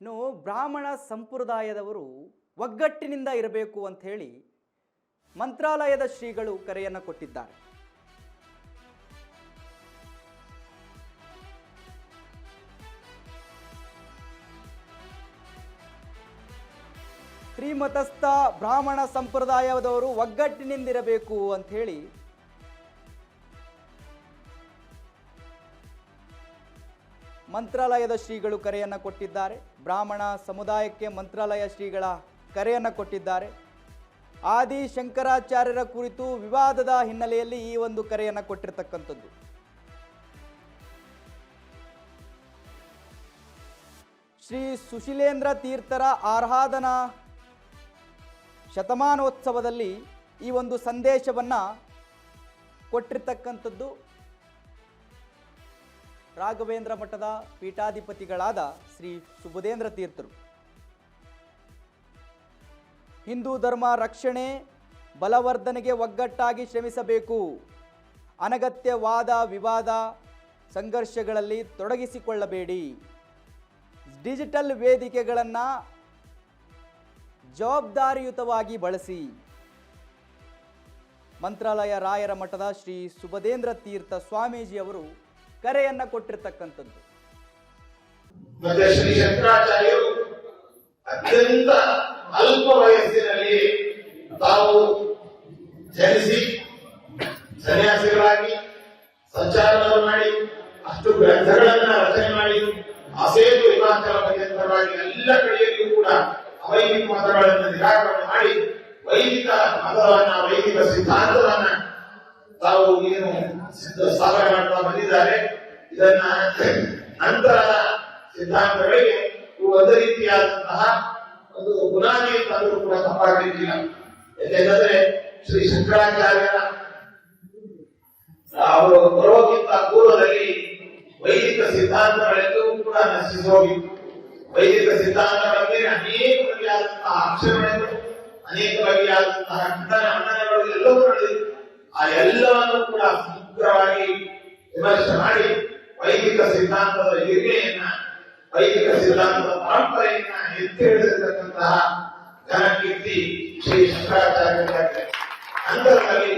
ಇನ್ನು ಬ್ರಾಹ್ಮಣ ಸಂಪ್ರದಾಯದವರು ಒಗ್ಗಟ್ಟಿನಿಂದ ಇರಬೇಕು ಅಂತ ಹೇಳಿ ಮಂತ್ರಾಲಯದ ಶ್ರೀಗಳು ಕರೆಯನ್ನು ಕೊಟ್ಟಿದ್ದಾರೆ. ಶ್ರೀಮತಸ್ಥ ಬ್ರಾಹ್ಮಣ ಸಂಪ್ರದಾಯದವರು ಒಗ್ಗಟ್ಟಿನಿಂದಿರಬೇಕು ಅಂತ ಹೇಳಿ ಮಂತ್ರಾಲಯದ ಶ್ರೀಗಳು ಕರೆಯನ್ನು ಕೊಟ್ಟಿದ್ದಾರೆ. ಬ್ರಾಹ್ಮಣ ಸಮುದಾಯಕ್ಕೆ ಮಂತ್ರಾಲಯ ಶ್ರೀಗಳ ಕರೆಯನ್ನು ಕೊಟ್ಟಿದ್ದಾರೆ. ಆದಿ ಶಂಕರಾಚಾರ್ಯರ ಕುರಿತು ವಿವಾದದ ಹಿನ್ನೆಲೆಯಲ್ಲಿ ಈ ಒಂದು ಕರೆಯನ್ನು ಕೊಟ್ಟಿರ್ತಕ್ಕಂಥದ್ದು. ಶ್ರೀ ಸುಶೀಲೇಂದ್ರ ತೀರ್ಥರ ಆರಾಧನಾ ಶತಮಾನೋತ್ಸವದಲ್ಲಿ ಈ ಒಂದು ಸಂದೇಶವನ್ನು ಕೊಟ್ಟಿರ್ತಕ್ಕಂಥದ್ದು ರಾಘವೇಂದ್ರ ಮಠದ ಪೀಠಾಧಿಪತಿಗಳಾದ ಶ್ರೀ ಸುಬುಧೇಂದ್ರ ತೀರ್ಥರು. ಹಿಂದೂ ಧರ್ಮ ರಕ್ಷಣೆ ಬಲವರ್ಧನೆಗೆ ಒಗ್ಗಟ್ಟಾಗಿ ಶ್ರಮಿಸಬೇಕು. ಅನಗತ್ಯ ವಾದ ವಿವಾದ ಸಂಘರ್ಷಗಳಲ್ಲಿ ತೊಡಗಿಸಿಕೊಳ್ಳಬೇಡಿ. ಡಿಜಿಟಲ್ ವೇದಿಕೆಗಳನ್ನು ಜವಾಬ್ದಾರಿಯುತವಾಗಿ ಬಳಸಿ. ಮಂತ್ರಾಲಯ ರಾಯರ ಮಠದ ಶ್ರೀ ಸುಬುಧೇಂದ್ರ ತೀರ್ಥ ಸ್ವಾಮೀಜಿ ಅವರು ಕರೆಯನ್ನ ಕೊಟ್ಟಿರ್ತಕ್ಕಂಥದ್ದು. ಮತ್ತೆ ಶ್ರೀ ಶಂಕರಾಚಾರ್ಯರು ಅತ್ಯಂತ ಅಲ್ಪ ವಯಸ್ಸಿನಲ್ಲಿ ತಾವು ಜನಿಸಿ ಸನ್ಯಾಸಿಗಳಾಗಿ ಸಂಚಾರವನ್ನು ಮಾಡಿ ಅಷ್ಟು ಗ್ರಂಥಗಳನ್ನ ರಚನೆ ಮಾಡಿ ಅಸೇತು ಹಿಮಾಚಲ ಪರ್ಯಂತರವಾಗಿ ಎಲ್ಲ ಕಡೆಯಲ್ಲಿಯೂ ಕೂಡ ಅವೈದಿಕ ಮತಗಳನ್ನು ನಿರಾಕರಣೆ ಮಾಡಿ ವೈದಿಕ ಮತವನ್ನ ವೈದಿಕ ಸಿದ್ಧಾಂತವನ್ನ ತಾವು ಏನು ಸ್ಥಾಪನೆ ಮಾಡ್ತಾ ಬಂದಿದ್ದಾರೆ. ಇದನ್ನ ನಂತರದ ಸಿದ್ಧಾಂತಗಳಿಗೆ ಒಂದು ರೀತಿಯಾದಂತಹ ಒಂದು ಬುನಾದಿ ತಂದರೂ ಕೂಡ ತಪ್ಪಾಗಲಿಕ್ಕಿಲ್ಲ. ಯಾಕೆಂದ್ರೆ ಶ್ರೀ ಶಂಕರಾಚಾರ್ಯರ ಅವರು ಬರೋಕ್ಕಿಂತ ಪೂರ್ವದಲ್ಲಿ ವೈದಿಕ ಸಿದ್ಧಾಂತಗಳೆಲ್ಲವೂ ಕೂಡ ನಶಿಸಿ ಹೋಗಿತ್ತು. ವೈದಿಕ ಸಿದ್ಧಾಂತಗಳ ಮೇಲೆ ಅನೇಕ ಬಗೆಯಾದಂತಹ ಆಕ್ಷೇಪಣೆಗಳು, ಅನೇಕ ಬಗೆಯಾದಂತಹ ಖಂಡನಗಳು ಎಲ್ಲವೂ ನಡೆದಿತ್ತು. ಆ ಎಲ್ಲವನ್ನು ಕೂಡ ಸಮಗ್ರವಾಗಿ ವಿಮರ್ಶೆ ಮಾಡಿ ವೈದಿಕ ಸಿದ್ಧಾಂತದ ಹಿರಿಮೆಯನ್ನ, ವೈದಿಕ ಸಿದ್ಧಾಂತದ ಪರಂಪರೆಯನ್ನ ಎತ್ತಿ ಹಿಡಿದಿರತಕ್ಕಂತಹ ಘನಕೀರ್ತಿ ಶ್ರೀ ಶಂಕರಾಚಾರ್ಯರಾಗಿದ್ದಾರೆ. ನಂತರದಲ್ಲಿ